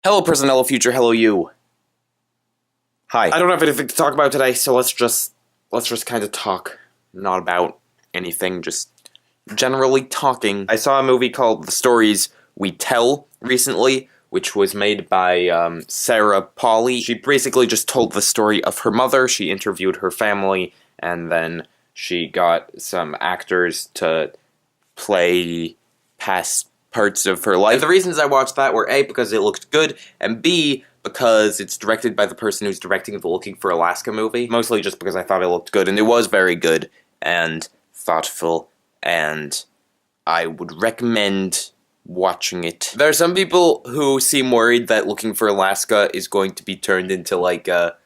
Hello, present, hello, future, hello, you. Hi. I don't have anything to talk about today, so let's just kind of talk. Not about anything, just generally talking. I saw a movie called The Stories We Tell recently, which was made by Sarah Polley. She basically just told the story of her mother. She interviewed her family, and then she got some actors to play past parts of her life. And the reasons I watched that were A, because it looked good, and B, because it's directed by the person who's directing the Looking for Alaska movie. Mostly just because I thought it looked good, and it was very good, and thoughtful, and I would recommend watching it. There are some people who seem worried that Looking for Alaska is going to be turned into like a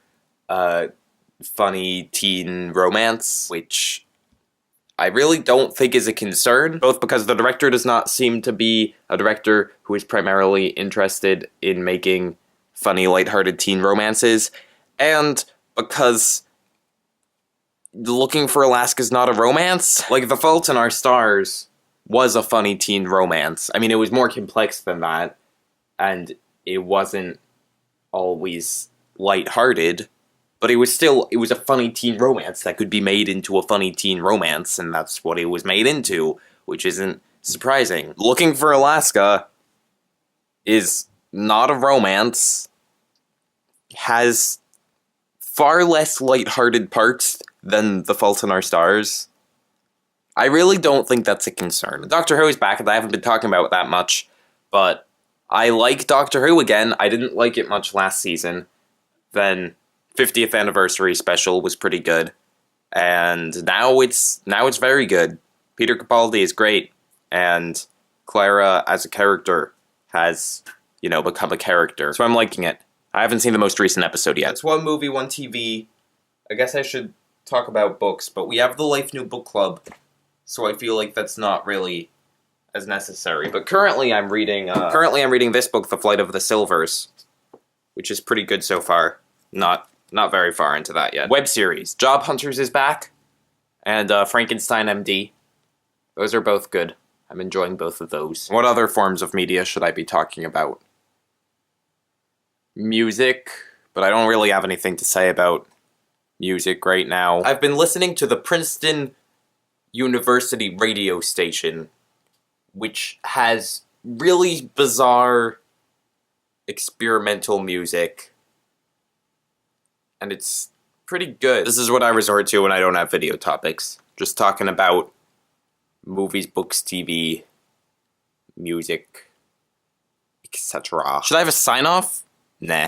funny teen romance, which I really don't think is a concern, both because the director does not seem to be a director who is primarily interested in making funny, lighthearted teen romances, and because Looking for Alaska is not a romance. Like, The Fault in Our Stars was a funny teen romance. I mean, it was more complex than that, and it wasn't always lighthearted, but it was a funny teen romance that could be made into a funny teen romance, and that's what it was made into, which isn't surprising. Looking for Alaska is not a romance, has far less lighthearted parts than The Fault in Our Stars. I really don't think that's a concern. Doctor Who is back, and I haven't been talking about that much, but I like Doctor Who again. I didn't like it much last season. Then 50th anniversary special was pretty good, and now it's very good. Peter Capaldi is great, and Clara as a character has, become a character. So I'm liking it. I haven't seen the most recent episode yet. It's one movie, one TV. I guess I should talk about books, but we have the Life New Book Club, so I feel like that's not really as necessary. But currently I'm reading this book, The Flight of the Silvers, which is pretty good so far. Not very far into that yet. Web series. Job Hunters is back, and Frankenstein MD. Those are both good. I'm enjoying both of those. What other forms of media should I be talking about? Music, but I don't really have anything to say about music right now. I've been listening to the Princeton University radio station, which has really bizarre experimental music, and it's pretty good. This is what I resort to when I don't have video topics. Just talking about movies, books, TV, music, etc. Should I have a sign-off? Nah.